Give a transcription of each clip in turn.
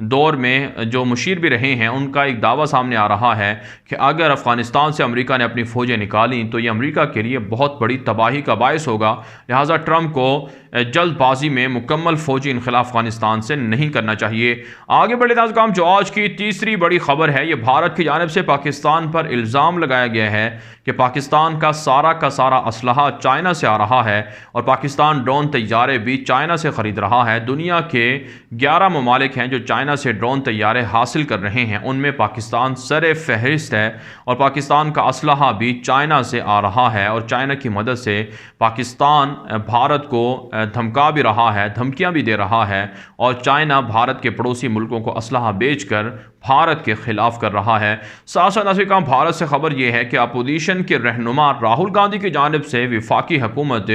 دور میں جو مشیر بھی رہے ہیں ان کا ایک دعویٰ سامنے آ رہا ہے کہ اگر افغانستان سے امریکہ نے اپنی فوجیں نکالیں تو یہ امریکہ کے لیے بہت بڑی تباہی کا باعث ہوگا، لہٰذا ٹرمپ کو جلد بازی میں مکمل فوجی انخلا افغانستان سے نہیں کرنا چاہیے۔ آگے بڑھے ناظرین کرام، جو آج کی تیسری بڑی خبر ہے، یہ بھارت کی جانب سے پاکستان پر الزام لگایا گیا ہے کہ پاکستان کا سارا اسلحہ چائنا سے آ رہا ہے اور پاکستان ڈرون طیارے بھی چائنا سے خرید رہا ہے۔ دنیا کے 11 ممالک ہیں جو چائنا سے ڈرون طیارے حاصل کر رہے ہیں، ان میں پاکستان سر فہرست ہے اور پاکستان کا اسلحہ بھی چائنا سے آ رہا ہے اور چائنا کی مدد سے پاکستان بھارت کو دھمکا بھی رہا ہے، دھمکیاں بھی دے رہا ہے اور چائنا بھارت کے پڑوسی ملکوں کو اسلحہ بیچ کر بھارت کے خلاف کر رہا ہے۔ ساتھ ساتھ ناظرین کرام، بھارت سے خبر یہ ہے کہ اپوزیشن کے رہنما راہل گاندھی کی جانب سے وفاقی حکومت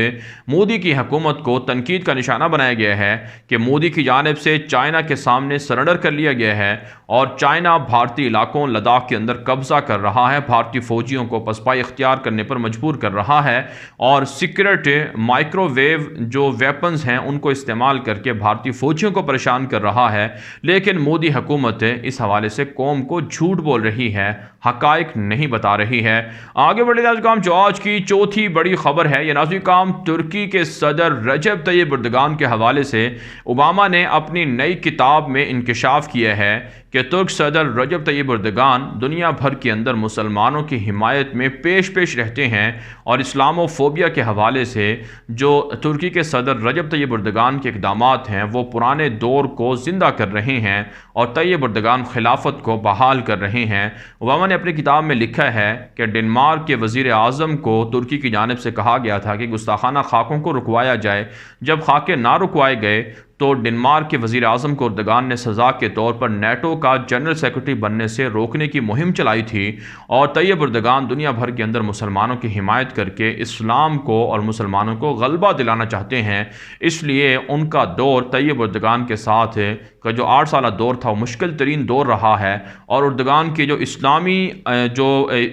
مودی کی حکومت کو تنقید کا نشانہ بنایا گیا ہے کہ مودی کی جانب سے چائنا کے سامنے سرنڈر کر لیا گیا ہے اور چائنا بھارتی علاقوں لداخ کے اندر قبضہ کر رہا ہے، بھارتی فوجیوں کو پسپائی اختیار کرنے پر مجبور کر رہا ہے اور سیکرٹ مائکرو ویو جو ویپنز ہیں ان کو استعمال کر کے بھارتی فوجیوں کو پریشان کر رہا ہے۔ لیکن مودی حکومت اس حوالے سے قوم کو جھوٹ بول رہی ہے، حقائق نہیں بتا رہی ہے۔ آگے بڑھے ناظرین کرام، جو آج کی چوتھی بڑی خبر ہے، یہ ناظرین کرام ترکی کے صدر رجب طیب اردگان کے حوالے سے اوباما نے اپنی نئی کتاب میں انکشاف کیا ہے کہ ترک صدر رجب طیب اردگان دنیا بھر کے اندر مسلمانوں کی حمایت میں پیش رہتے ہیں اور اسلامو فوبیا کے حوالے سے جو ترکی کے صدر رجب طیب اردگان کے اقدامات ہیں وہ پرانے دور کو زندہ کر رہے ہیں اور طیب اردگان خلافت کو بحال کر رہے ہیں۔ اوباما نے اپنی کتاب میں لکھا ہے کہ ڈنمارک کے وزیر اعظم کو ترکی کی جانب سے کہا گیا تھا کہ گستاخانہ خاکوں کو رکوایا جائے، جب خاکے نہ رکوائے گئے تو ڈنمارک کے وزیر اعظم کو اردگان نے سزا کے طور پر نیٹو کا جنرل سیکرٹری بننے سے روکنے کی مہم چلائی تھی اور طیب اردگان دنیا بھر کے اندر مسلمانوں کی حمایت کر کے اسلام کو اور مسلمانوں کو غلبہ دلانا چاہتے ہیں، اس لیے ان کا دور طیب اردگان کے ساتھ کا جو 8 سالہ دور تھا وہ مشکل ترین دور رہا ہے اور اردگان کے جو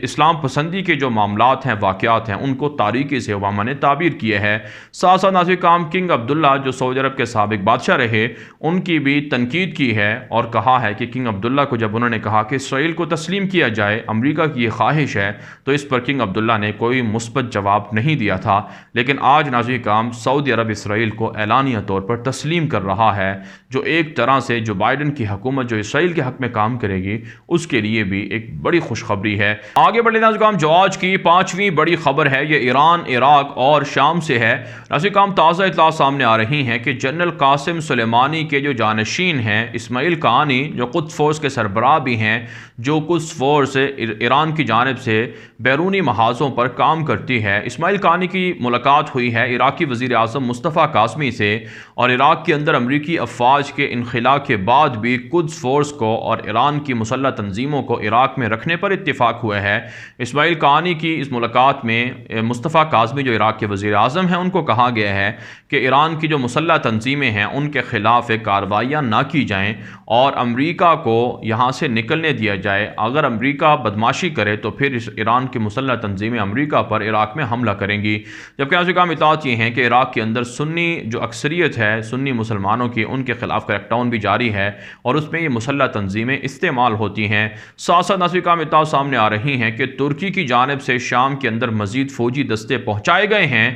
اسلام پسندی کے جو معاملات ہیں، واقعات ہیں، ان کو تاریکی سے اوباما نے تعبیر کیے ہے۔ ساتھ ساتھ ناظرین کرام، کنگ عبداللہ جو سعودی عرب کے سابق بادشاہ رہے، ان کی بھی تنقید کی ہے اور کہا ہے کہ کنگ عبداللہ کو جب انہوں نے کہا کہ اسرائیل کو تسلیم کیا جائے، امریکہ کی یہ خواہش ہے، تو اس پر کنگ عبداللہ نے کوئی مثبت جواب نہیں دیا تھا۔ لیکن آج ناظرین کرام سعودی عرب اسرائیل کو اعلانیہ طور پر تسلیم کر رہا ہے، جو ایک طرح سے جو بائیڈن کی حکومت جو اسرائیل کے حق میں کام کرے گی اس کے لیے بھی ایک بڑی خوشخبری ہے۔ آگے بڑھے ناظرین کرام، جو آج کی 5ویں بڑی خبر ہے یہ ایران، عراق اور شام سے ہے۔ ناظرین کرام، تازہ اطلاع سامنے آ رہی ہیں کہ جنرل قاسم سلیمانی کے جو جانشین ہیں اسماعیل قانی، جو قدس فورس کے سربراہ بھی ہیں، جو قدس فورس ایران کی جانب سے بیرونی محاذوں پر کام کرتی ہے، اسماعیل قانی کی ملاقات ہوئی ہے عراقی وزیر اعظم مصطفیٰ کاظمی سے اور عراق کے اندر امریکی افواج کے انخلا کے بعد بھی قدس فورس کو اور ایران کی مسلح تنظیموں کو عراق میں رکھنے پر اتفاق ہوا ہے۔ اسماعیل قانی کی اس ملاقات میں مصطفیٰ کاظمی جو عراق کے وزیر اعظم ہیں ان کو کہا گیا ہے کہ ایران کی جو مسلح تنظیمیں ہیں ان کے خلاف کارروائیاں نہ کی جائیں اور امریکہ کو یہاں سے نکلنے دیا جائے۔ اگر امریکہ بدماشی کرے تو پھر اس ایران کی مسلح تنظیمیں امریکہ پر عراق میں حملہ کریں گی۔ جبکہ ناظرین کرام اطلاعات یہ ہیں کہ عراق کے اندر سنی جو اکثریت ہے، سنی مسلمانوں کی، ان کے خلاف کریک ڈاؤن بھی جاری ہے اور اس میں یہ مسلح تنظیمیں استعمال ہوتی ہیں۔ ساتھ ساتھ ناظرین کرام اطلاعات سامنے آ رہی ہیں کہ ترکی کی جانب سے شام کے اندر مزید فوجی دستے پہنچائے گئے ہیں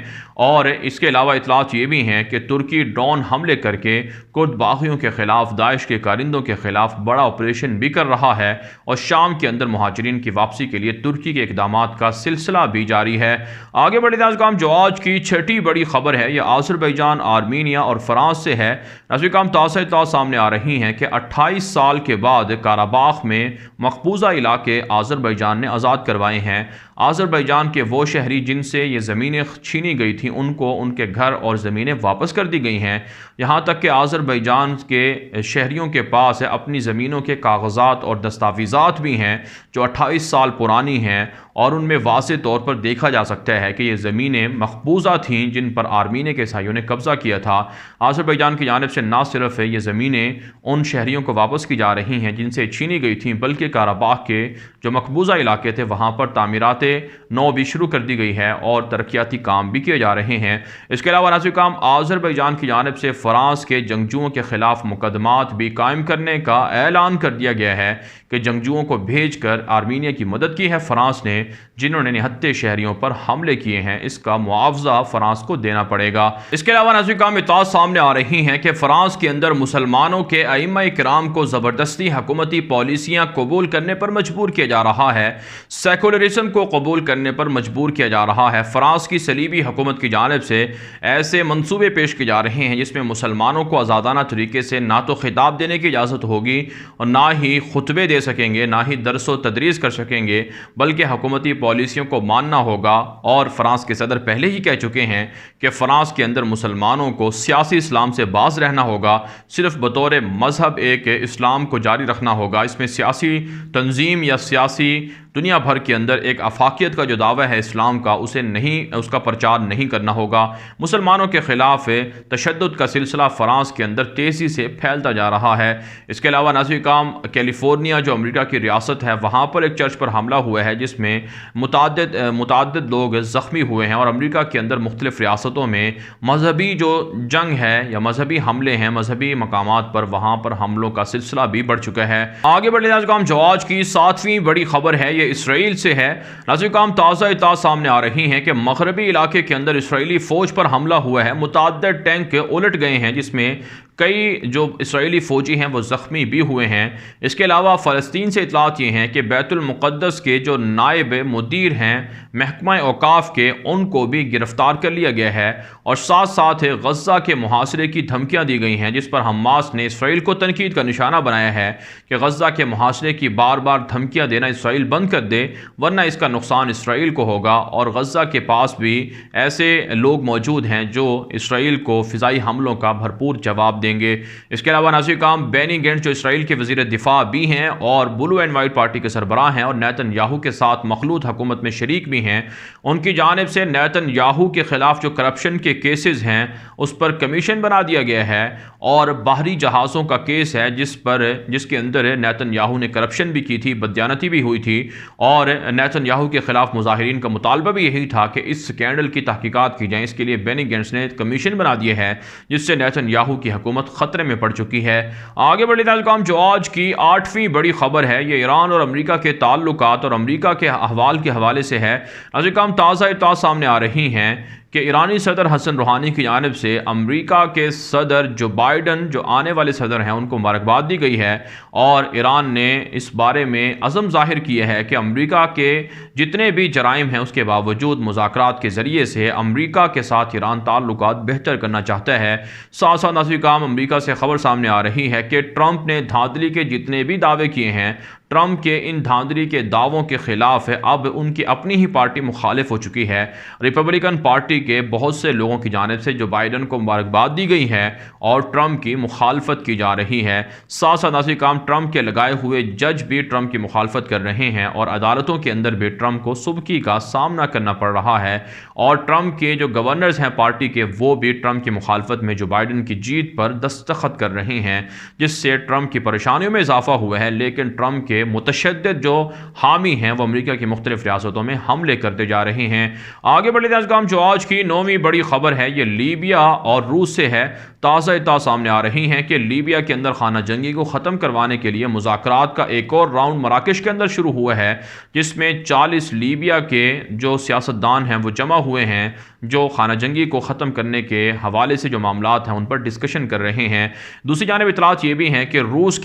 اور اس کے علاوہ اطلاعات یہ بھی ہیں کہ ترکی ڈرون حملے کر کے کرد باغیوں کے خلاف، داعش کے کارندوں کے خلاف بڑا آپریشن بھی کر رہا ہے اور شام کے اندر مہاجرین کی واپسی کے لیے ترکی کے اقدامات کا سلسلہ بھی جاری ہے۔ آگے بڑھے ناظرین کرام، جو آج کی 6ٹھی بڑی خبر ہے یہ آذربائیجان، آرمینیا اور فرانس سے ہے۔ ناظرین کرام تازہ اطلاعات سامنے آ رہی ہیں کہ 28 سال کے بعد کاراباخ میں مقبوضہ علاقے آذربائیجان نے آزاد کروائے ہیں۔ آذربائیجان کے وہ شہری جن سے یہ زمینیں چھینی گئی تھیں ان کو ان کے گھر اور زمینیں واپس کر دی گئی ہیں، یہاں تک کہ آذربائیجان کے شہریوں کے پاس اپنی زمینوں کے کاغذات اور دستاویزات بھی ہیں جو 28 سال پرانی ہیں اور ان میں واضح طور پر دیکھا جا سکتا ہے کہ یہ زمینیں مقبوضہ تھیں جن پر آرمینیا کے عیسائیوں نے قبضہ کیا تھا۔ آذربائیجان کی جانب سے نہ صرف یہ زمینیں ان شہریوں کو واپس کی جا رہی ہیں جن سے چھینی گئی تھیں، بلکہ قراباغ کے جو مقبوضہ علاقے تھے وہاں پر تعمیرات نو بھی شروع کر دی گئی ہے اور ترقیاتی کام بھی کیے جا رہے ہیں۔ اس کے علاوہ ناظرین کرام، آذربائیجان کی جانب سے فرانس کے جنگجوؤں کے خلاف مقدمات بھی قائم کرنے کا اعلان کر دیا گیا ہے کہ جنگجوؤں کو بھیج کر آرمینیا کی مدد کی ہے فرانس نے، جنہوں نے نہتے شہریوں پر حملے کیے ہیں۔ اس کا معاوضہ فرانس کو دینا پڑے گا۔ اس کے علاوہ ناظرین کرام، اطلاعات سامنے آ رہی ہیں کہ فرانس کے اندر مسلمانوں کے ائمہ کرام کو زبردستی حکومتی پالیسیاں قبول کرنے پر مجبور کیا جا رہا ہے، سیکولرزم کو قبول کرنے پر مجبور کیا جا رہا ہے۔ فرانس کی صلیبی حکومت کی جانب سے ایسے منصوبے پیش کیے جا رہے ہیں جس میں مسلمانوں کو آزادانہ طریقے سے نہ تو خطاب دینے کی اجازت ہوگی اور نہ ہی خطبے دے سکیں گے، نہ ہی درس و تدریس کر سکیں گے، بلکہ حکومتی پالیسیوں کو ماننا ہوگا۔ اور فرانس کے صدر پہلے ہی کہہ چکے ہیں کہ فرانس کے اندر مسلمانوں کو سیاسی اسلام سے باز رہنا ہوگا، صرف بطور مذہب ایک اسلام کو جاری رکھنا ہوگا۔ اس میں سیاسی تنظیم یا سیاسی دنیا بھر کے اندر ایک افاقیت کا جو دعویٰ ہے اسلام کا، اس کا پرچار نہیں کرنا ہوگا۔ مسلمانوں کے خلاف تشدد کا سلسلہ فرانس کے اندر تیزی سے پھیلتا جا رہا ہے۔ اس کے علاوہ ناظرین کرام، کیلیفورنیا جو امریکہ کی ریاست ہے، وہاں پر ایک چرچ پر حملہ ہوا ہے جس میں متعدد لوگ زخمی ہوئے ہیں، اور امریکہ کے اندر مختلف ریاستوں میں مذہبی جو جنگ ہے یا مذہبی حملے ہیں مذہبی مقامات پر، وہاں پر حملوں کا سلسلہ بھی بڑھ چکا ہے۔ آگے بڑھنے ناظرین کرام، جو آج کی 7ویں بڑی خبر ہے یہ اسرائیل سے ہے۔ ناظرین کرام، تازہ اطلاعات سامنے آ رہی ہیں کہ مغربی علاقے کے اندر اسرائیلی فوج پر حملہ ہوا ہے، متعدد ٹینک الٹ گئے ہیں جس میں کئی جو اسرائیلی فوجی ہیں وہ زخمی بھی ہوئے ہیں۔ اس کے علاوہ فلسطین سے اطلاعات یہ ہیں کہ بیت المقدس کے جو نائب مدیر ہیں محکمہ اوقاف کے، ان کو بھی گرفتار کر لیا گیا ہے، اور ساتھ ساتھ غزہ کے محاصرے کی دھمکیاں دی گئی ہیں جس پر حماس نے اسرائیل کو تنقید کا نشانہ بنایا ہے کہ غزہ کے محاصرے کی بار بار دھمکیاں دینا اسرائیل بند کر دے، ورنہ اس کا نقصان اسرائیل کو ہوگا۔ اور غزہ کے پاس بھی ایسے لوگ موجود ہیں جو اسرائیل کو فضائی حملوں کا بھرپور جواب دیں گے۔ اس کے علاوہ ناظرین کرام، بینی گینٹس جو اسرائیل کے وزیر دفاع بھی ہیں اور بلو اینڈ وائٹ پارٹی کے سربراہ ہیں اور نیتن یاہو کے ساتھ مخلوط حکومت میں شریک بھی ہیں، ان کی جانب سے نیتن یاہو کے خلاف جو کرپشن کے کیسز ہیں اس پر کمیشن بنا دیا گیا ہے، اور باہری جہازوں کا کیس ہے جس کے اندر نیتن یاہو نے کرپشن بھی کی تھی، بدیانتی بھی ہوئی تھی، اور نیتن یاہو کے خلاف مظاہرین کا مطالبہ بھی یہی تھا کہ اس سکینڈل کی تحقیقات کی جائیں۔ اس کے لیے بینی گینٹس نے کمیشن بنا دیا ہے جس سے نیتن یاہو کی حکومت خطرے میں پڑ چکی ہے۔ آگے بڑھے ناظرین کرام، جو آج کی 8ویں بڑی خبر ہے یہ ایران اور امریکہ کے تعلقات اور امریکہ کے احوال کے حوالے سے ہے۔ ناظرین کرام، تازہ اطلاعات سامنے آ رہی ہیں کہ ایرانی صدر حسن روحانی کی جانب سے امریکہ کے صدر جو بائیڈن جو آنے والے صدر ہیں ان کو مبارکباد دی گئی ہے، اور ایران نے اس بارے میں عزم ظاہر کیا ہے کہ امریکہ کے جتنے بھی جرائم ہیں اس کے باوجود مذاکرات کے ذریعے سے امریکہ کے ساتھ ایران تعلقات بہتر کرنا چاہتا ہے۔ ساتھ ساتھ ناظرین کرام، امریکہ سے خبر سامنے آ رہی ہے کہ ٹرمپ نے دھاندلی کے جتنے بھی دعوے کیے ہیں، ٹرمپ کے ان دھاندلی کے دعووں کے خلاف اب ان کی اپنی ہی پارٹی مخالف ہو چکی ہے۔ ریپبلکن پارٹی کے بہت سے لوگوں کی جانب سے جو بائیڈن کو مبارکباد دی گئی ہے اور ٹرمپ کی مخالفت کی جا رہی ہے۔ ساتھ ساتھ ناظرین کرام، ٹرمپ کے لگائے ہوئے جج بھی ٹرمپ کی مخالفت کر رہے ہیں، اور عدالتوں کے اندر بھی ٹرمپ کو سبکی کا سامنا کرنا پڑ رہا ہے، اور ٹرمپ کے جو گورنرز ہیں پارٹی کے وہ بھی ٹرمپ کی مخالفت میں جو بائیڈن کی جیت پر دستخط کر رہے ہیں، جس سے ٹرمپ کی پریشانیوں میں اضافہ ہوا ہے۔ لیکن ٹرمپ کے متشدد جو حامی ہیں وہ امریکہ کی مختلف ریاستوں میں حملے کرتے جا رہے ہیں۔ آگے بڑھے ناظرین کرام، جو آج کی 9ویں بڑی خبر ہے یہ لیبیا اور روس سے ہے۔ تازہ اطلاعات سامنے آ رہی ہیں کہ لیبیا کے اندر خانہ جنگی کو ختم کروانے کے لیے مذاکرات کا ایک اور راؤنڈ مراکش کے اندر شروع ہوا ہے، جس میں 40 لیبیا کے جو سیاستدان ہیں وہ جمع ہوئے ہیں، جو خانہ جنگی کو ختم کرنے کے حوالے سے جو معاملات ہیں ان پر ڈسکشن کر رہے ہیں۔ دوسری جانب اطلاعات یہ بھی ہیں کہ روس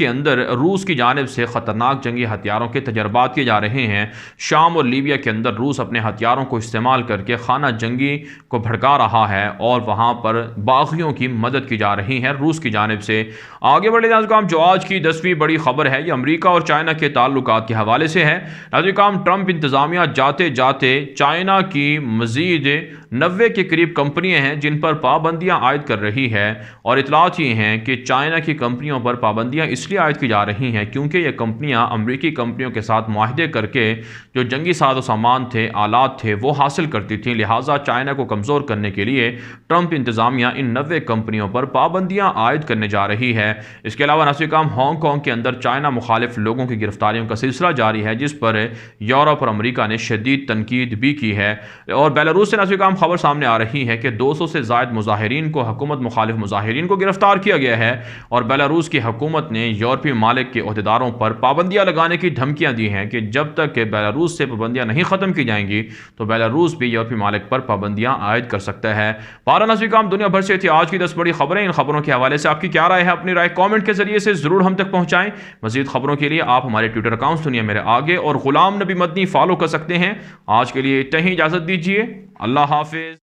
کی جانب سے خطرناک جنگی ہتھیاروں کے تجربات کیے جا رہے ہیں۔ شام اور لیبیا کے اندر روس اپنے ہتھیاروں کو استعمال کر کے خانہ جنگی کو بھڑکا رہا ہے اور وہاں پر باغیوں کی مدد مدد کی جا رہی ہے روس کی جانب سے۔ آگے بڑھے ناظرین کرام، جو آج کی 10ویں بڑی خبر ہے یہ امریکہ اور چائنا کے تعلقات کے حوالے سے ہے۔ ناظرین کرام، ٹرمپ انتظامیہ جاتے جاتے چائنا کی مزید 90 کے قریب کمپنیاں ہیں جن پر پابندیاں عائد کر رہی ہے، اور اطلاعات یہ ہیں کہ چائنا کی کمپنیوں پر پابندیاں اس لیے عائد کی جا رہی ہیں کیونکہ یہ کمپنیاں امریکی کمپنیوں کے ساتھ معاہدے کر کے جو جنگی ساز و سامان تھے، آلات تھے، وہ حاصل کرتی تھیں، لہٰذا چائنا کو کمزور کرنے کے لیے ٹرمپ انتظامیہ ان 90 کمپنیوں پر پابندیاں عائد کرنے جا رہی ہے۔ اس کے علاوہ ناظرین کرام، ہانگ کانگ کے اندر چائنا مخالف لوگوں کی گرفتاریوں کا سلسلہ جاری ہے جس پر یورپ اور امریکہ نے شدید تنقید بھی کی ہے۔ اور بیلاروس سے ناظرین کرام خبر سامنے آ رہی ہے کہ 200 سے زائد مظاہرین کو، حکومت مخالف مظاہرین کو گرفتار کیا گیا ہے، اور بیلاروس کی حکومت نے یورپی ممالک کے عہدیداروں پر پابندیاں لگانے کی دھمکیاں دی ہیں کہ جب تک کہ بیلاروس سے پابندیاں نہیں ختم کی جائیں گی تو بیلاروس بھی یورپی ممالک پر پابندیاں عائد کر سکتا ہے۔ بہرحال ناظرین کرام، دنیا بھر سے تھی آج کی 10 بڑی خبریں۔ ان خبروں کے حوالے سے آپ کی کیا رائے ہے؟ اپنی رائے کامنٹ کے ذریعے سے ضرور ہم تک پہنچائیں۔ مزید خبروں کے لیے آپ ہمارے ٹویٹر اکاؤنٹ دنیا میرے آگے اور غلام نبی مدنی فالو کر سکتے ہیں۔ آج کے لیے اتنا ہی، اجازت دیجیے، اللہ حافظ۔